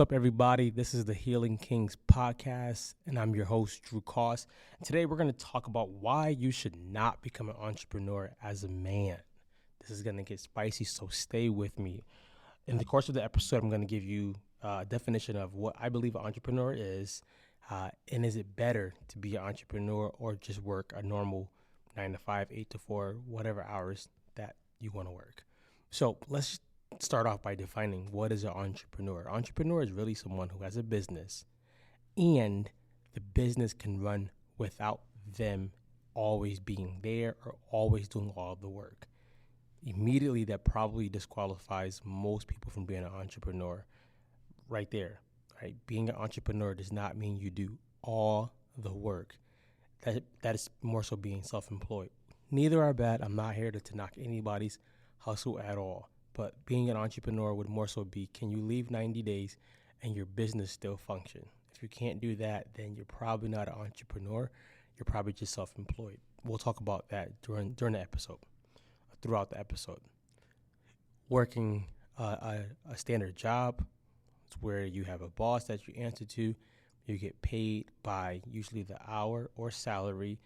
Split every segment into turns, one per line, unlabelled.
What's up, everybody? This is the Healing Kings podcast, and I'm your host, Drew Koss. And today, we're going to talk about why you should not become an entrepreneur as a man. This is going to get spicy, so stay with me. In the course of the episode, I'm going to give you a definition of what I believe an entrepreneur is, and is it better to be an entrepreneur or just work a normal 9 to 5, 8 to 4, whatever hours that you want to work. So let's start off by defining what is an entrepreneur. Entrepreneur is really someone who has a business and the business can run without them always being there or always doing all the work. Immediately, that probably disqualifies most people from being an entrepreneur right there. Right? Being an entrepreneur does not mean you do all the work. That is more so being self-employed. Neither are bad. I'm not here to knock anybody's hustle at all. But being an entrepreneur would more so be, can you leave 90 days and your business still function? If you can't do that, then you're probably not an entrepreneur. You're probably just self-employed. We'll talk about that during the episode, throughout the episode. Working a standard job, it's where you have a boss that you answer to. You get paid by usually the hour or salary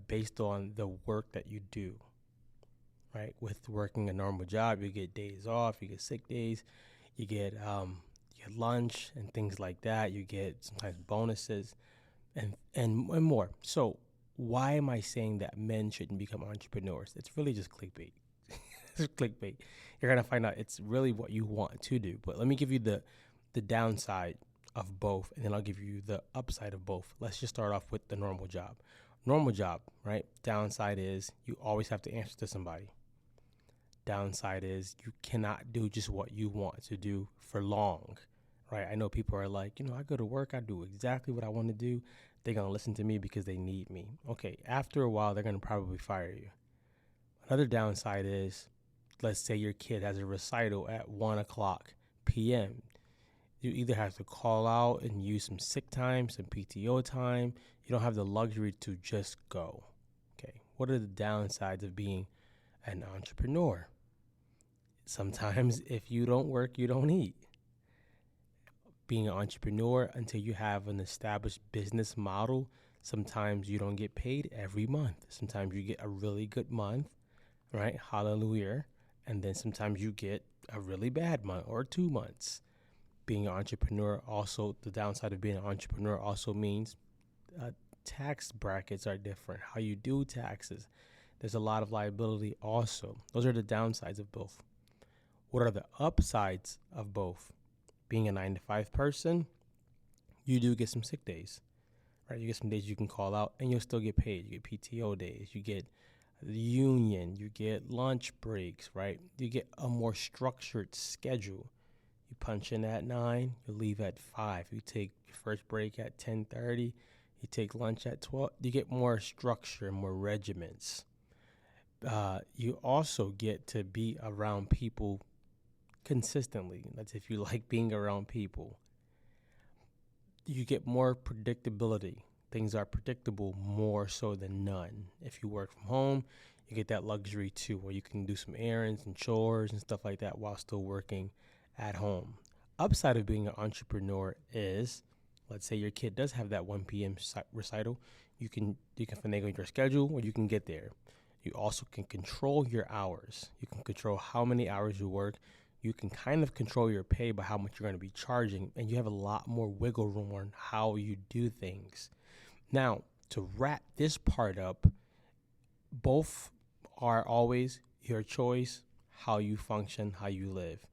based on the work that you do. Right, with working a normal job, you get days off, you get sick days, you get lunch and things like that. You get sometimes bonuses and more. So why am I saying that men shouldn't become entrepreneurs? It's really just clickbait. It's clickbait. You're gonna find out it's really what you want to do. But let me give you the downside of both, and then I'll give you the upside of both. Let's just start off with the normal job. Normal job, right? Downside is you always have to answer to somebody. Downside is you cannot do just what you want to do for long, right? I know people are like, I go to work, I do exactly what I want to do. They're going to listen to me because they need me. Okay, after a while, they're going to probably fire you. Another downside is, let's say your kid has a recital at 1 o'clock p.m. You either have to call out and use some sick time, some PTO time. You don't have the luxury to just go. Okay, what are the downsides of being an entrepreneur? Sometimes if you don't work, you don't eat. Being an entrepreneur, until you have an established business model, sometimes you don't get paid every month. Sometimes you get a really good month, right? Hallelujah. And then sometimes you get a really bad month or 2 months. Being an entrepreneur also, the downside of being an entrepreneur also means tax brackets are different. How you do taxes. There's a lot of liability also. Those are the downsides of both. What are the upsides of both? Being a 9 to 5 person, you do get some sick days, right? You get some days you can call out and you'll still get paid. You get PTO days, you get the union, you get lunch breaks, right? You get a more structured schedule. You punch in at 9, you leave at 5. You take your first break at 10:30, you take lunch at 12. You get more structure, more regiments. You also get to be around people consistently. That's if you like being around people. You get more predictability. Things are predictable more so than none. If you work from home, you get that luxury too, where you can do some errands and chores and stuff like that while still working at home. Upside of being an entrepreneur is, let's say your kid does have that 1 p.m. recital, you can finagle your schedule or you can get there. You also can control your hours. You can control how many hours you work. You can kind of control your pay by how much you're going to be charging, and you have a lot more wiggle room on how you do things. Now, to wrap this part up, both are always your choice, how you function, how you live.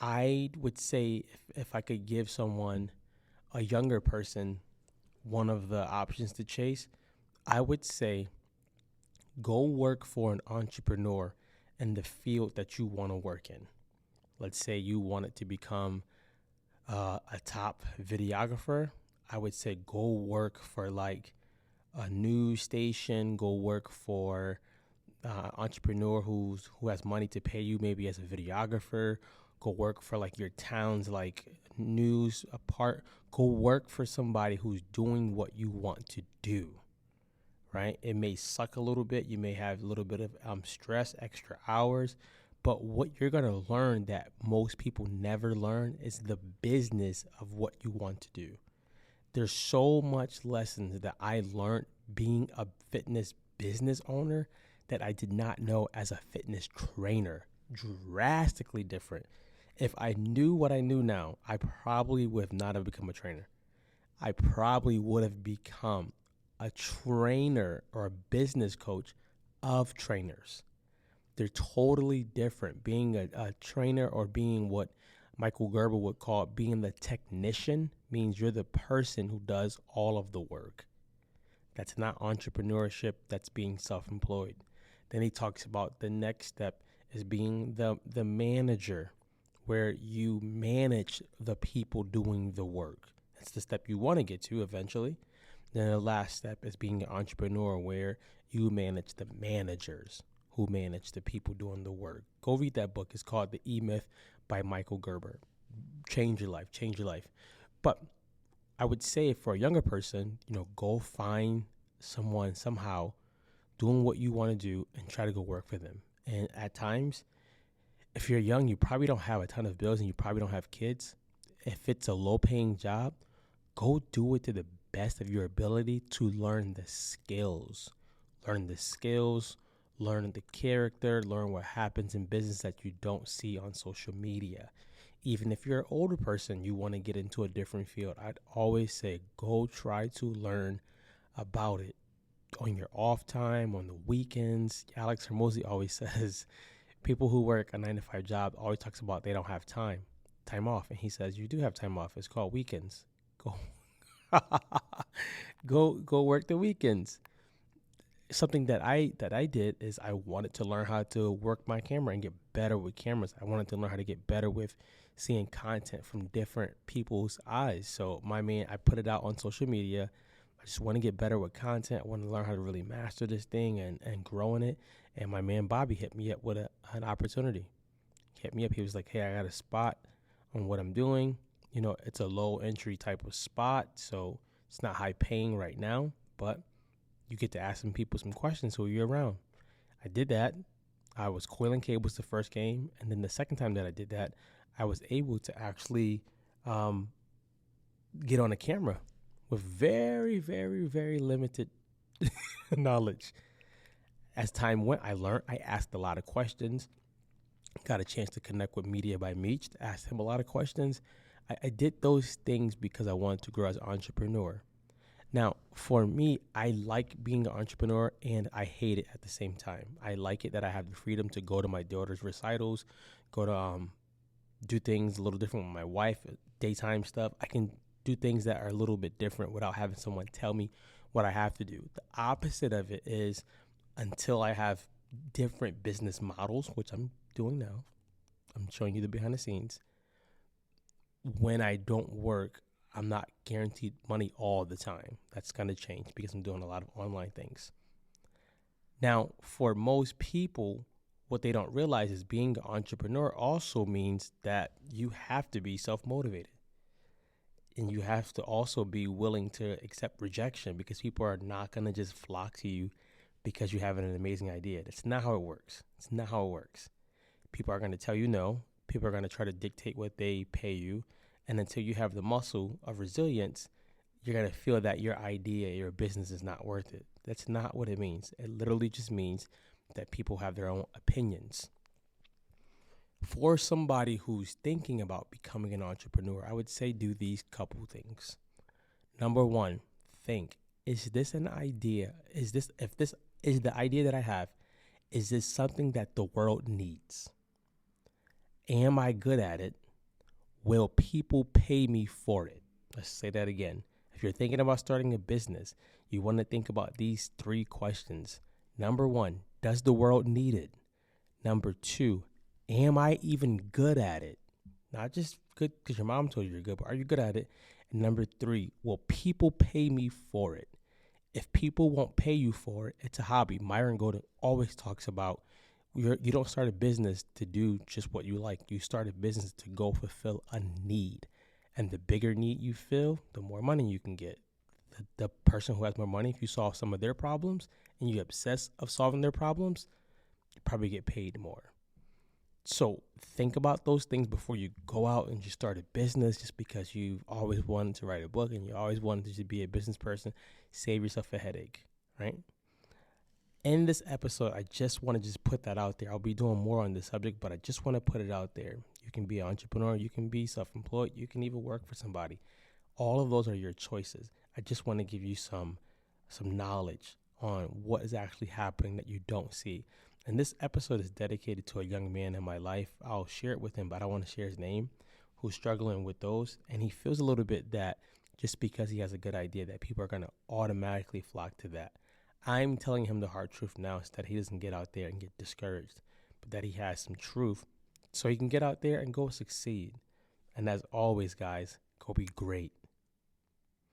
I would say if I could give someone, a younger person, one of the options to chase, I would say go work for an entrepreneur in the field that you want to work in. Let's say you wanted to become a top videographer. I would say go work for like a news station. Go work for an entrepreneur who has money to pay you, maybe as a videographer. Go work for like your town's like news part. Go work for somebody who's doing what you want to do. Right? It may suck a little bit. You may have a little bit of stress, extra hours, But what you're going to learn that most people never learn is the business of what you want to do. There's so much lessons that I learned being a fitness business owner that I did not know as a fitness trainer. Drastically different. If I knew what I knew now, I probably would not have become a trainer. I probably would have become a trainer or a business coach of trainers. They're totally different. Being a trainer or being what Michael Gerber would call being the technician means you're the person who does all of the work. That's not entrepreneurship. That's being self-employed. Then he talks about the next step is being the manager, where you manage the people doing the work. That's the step you want to get to eventually. Then the last step is being an entrepreneur, where you manage the managers who manage the people doing the work. Go read that book. It's called The E-Myth by Michael Gerber. Change your life. Change your life. But I would say for a younger person, go find someone somehow doing what you want to do and try to go work for them. And at times, if you're young, you probably don't have a ton of bills and you probably don't have kids. If it's a low-paying job, go do it to the best of your ability to learn the skills. Learn the skills, learn the character, learn what happens in business that you don't see on social media. Even if you're an older person, you want to get into a different field, I'd always say go try to learn about it on your off time, on the weekends. Alex Hermosi always says people who work a 9-to-5 job always talks about they don't have time off. And he says, you do have time off. It's called weekends. Go work the weekends. Something that I did is I wanted to learn how to work my camera and get better with cameras. I wanted to learn how to get better with seeing content from different people's eyes. So I put it out on social media. I just want to get better with content. I want to learn how to really master this thing and grow in it. And my man Bobby hit me up with an opportunity. He hit me up. He was like, hey, I got a spot on what I'm doing. It's a low entry type of spot, so it's not high paying right now, but you get to ask some people some questions who you're around. I did that. I was coiling cables the first game, and then the second time that I did that, I was able to actually get on a camera with very, very, very limited knowledge. As time went, I learned. I asked a lot of questions. Got a chance to connect with Media by Meech, to ask him a lot of questions. I did those things because I wanted to grow as an entrepreneur. Now, for me, I like being an entrepreneur and I hate it at the same time. I like it that I have the freedom to go to my daughter's recitals, go to do things a little different with my wife, daytime stuff. I can do things that are a little bit different without having someone tell me what I have to do. The opposite of it is until I have different business models, which I'm doing now. I'm showing you the behind the scenes. When I don't work, I'm not guaranteed money all the time. That's going to change because I'm doing a lot of online things. Now, for most people, what they don't realize is being an entrepreneur also means that you have to be self-motivated. And you have to also be willing to accept rejection because people are not going to just flock to you because you have an amazing idea. That's not how it works. It's not how it works. People are going to tell you no. People are going to try to dictate what they pay you. And until you have the muscle of resilience, you're going to feel that your idea, your business is not worth it. That's not what it means. It literally just means that people have their own opinions. For somebody who's thinking about becoming an entrepreneur, I would say do these couple things. Number one, think, is this an idea? If this is the idea that I have, is this something that the world needs? Am I good at it? Will people pay me for it? Let's say that again. If you're thinking about starting a business, you want to think about these 3 questions. Number 1, does the world need it? Number 2, am I even good at it? Not just good because your mom told you you're good, but are you good at it? And number 3, will people pay me for it? If people won't pay you for it, it's a hobby. Myron Golden always talks about you don't start a business to do just what you like. You start a business to go fulfill a need. And the bigger need you fill, the more money you can get. The person who has more money, if you solve some of their problems and you obsess of solving their problems, you probably get paid more. So think about those things before you go out and just start a business just because you've always wanted to write a book and you always wanted to be a business person. Save yourself a headache, right? In this episode, I just want to just put that out there. I'll be doing more on this subject, but I just want to put it out there. You can be an entrepreneur, you can be self-employed, you can even work for somebody. All of those are your choices. I just want to give you some knowledge on what is actually happening that you don't see. And this episode is dedicated to a young man in my life. I'll share it with him, but I don't want to share his name, who's struggling with those. And he feels a little bit that just because he has a good idea that people are going to automatically flock to that. I'm telling him the hard truth now is that he doesn't get out there and get discouraged, but that he has some truth so he can get out there and go succeed. And as always, guys, go be great.